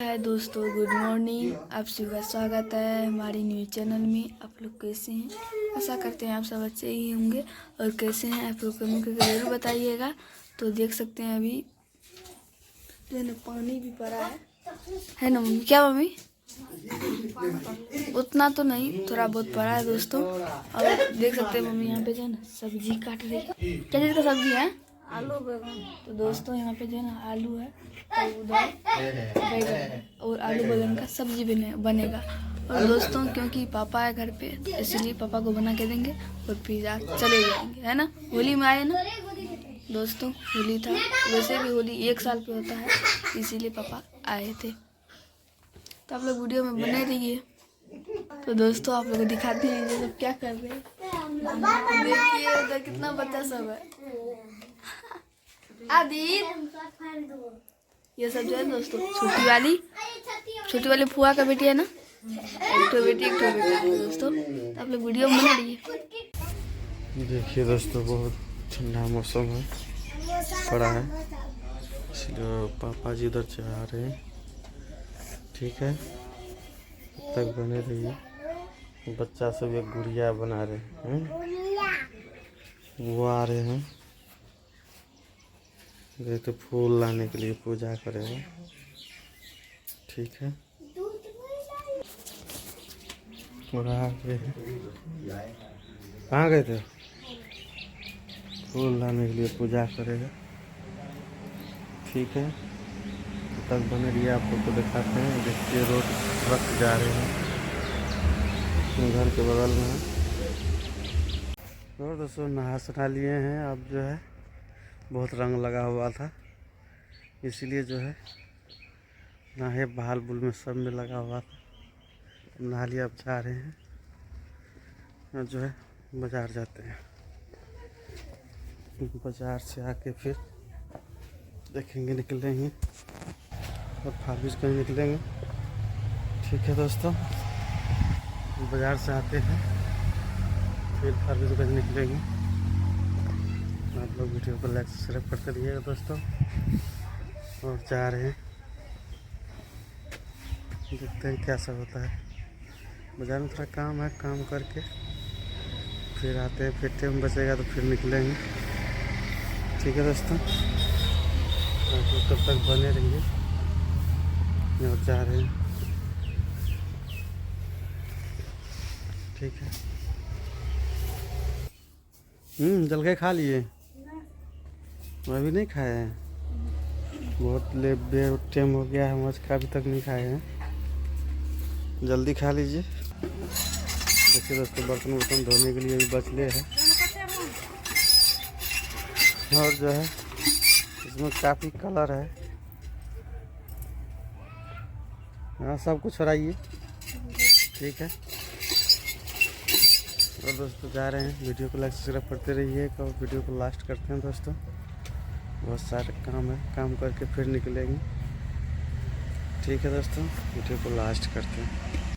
हाय दोस्तों, good morning. आप सभी का स्वागत है हमारी न्यूज़ चैनल में। आप लोग कैसे हैं? आशा करते हैं आप सब अच्छे ही होंगे। और कैसे हैं आप लोग कमेंट करके जरूर बताइएगा। तो देख सकते हैं अभी जो ना पानी भी पड़ा है ना मम्मी? क्या मम्मी? उतना तो नहीं, थोड़ा बहुत पड़ा है दोस्तों। और देख सकते हैं मम्मी यहाँ पे जो है ना सब्जी काट रही है। क्या चीज़ का सब्जी है? आलू बैगन। तो दोस्तों यहाँ पे जो है ना आलू है और उधर बैगन और आलू बैगन का सब्जी बनेगा। और दोस्तों क्योंकि पापा है घर पे तो इसलिए पापा को बना के देंगे और फिर आज चले जाएंगे, है ना। होली में आए ना दोस्तों, होली था। वैसे भी होली 1 साल पे होता है, इसीलिए पापा आए थे। तो आप लोग वीडियो में बने रहिए। तो दोस्तों आप लोग को दिखाते हैं ये सब क्या कर रहे हैं। देखिए उधर कितना बच्चा सब है। आदित, ये सब जो है दोस्तों छोटी वाली फुआ का बेटी है ना। एक तो बेटी एक तो बेटा है दोस्तों। तो आप लोग वीडियो में बने रहिए। देखिए दोस्तों, बहुत ठंडा मौसम है पड़ा है, इसलिए पापा जी उधर चढ़ा रहे हैं। ठीक है, तब तक बने रहिए। बच्चा सब एक गुड़िया बना रहे हैं, वो आ रहे हैं। ये तो फूल लाने के लिए पूजा करेगा। ठीक है, और आ गए हैं। कहाँ गए थे? फूल लाने के लिए पूजा करेगा। ठीक है, तब तक बने रहिए। आप लोग को दिखाते हैं। देखिए रोड ट्रक जा रहे हैं, घर के बगल में है। और दोस्तों नहा लिए हैं। अब जो है बहुत रंग लगा हुआ था, इसीलिए जो है नहाए, बाल बुल में सब में लगा हुआ था। नहा लिया, अब जा रहे हैं और जो है बाज़ार जाते हैं। बाज़ार से आके फिर देखेंगे, निकलेंगे और फारबिस कहीं निकलेंगे। ठीक है दोस्तों, बाज़ार से आते हैं फिर फारबिस कहीं निकलेंगे। आप लोग वीडियो को लाइक सब्सक्राइब करते रहिएगा दोस्तों। और जा रहे हैं, देखते हैं क्या सब होता है। बाज़ार में थोड़ा काम है, काम करके फिर आते हैं। फिर टाइम बचेगा तो फिर निकलेंगे। ठीक है दोस्तों, आप लोग तब तक बने रहिए। और जा रहे हैं। ठीक है, जलखे खा लिए? अभी नहीं खाए हैं, बहुत लेट टाइम हो गया है। मच का अभी तक नहीं खाए हैं, जल्दी खा लीजिए। देखिए दोस्तों, बर्तन धोने के लिए भी बचले है। और जो है इसमें काफ़ी कलर है। हाँ, सब कुछ हराइए। ठीक है, और दोस्तों जा रहे हैं। वीडियो को लाइक सब्सक्राइब करते रहिए और वीडियो को लास्ट करते हैं दोस्तों। बहुत सारे काम है, काम करके फिर निकलेंगे। ठीक है दोस्तों, वीडियो को लास्ट करते हैं।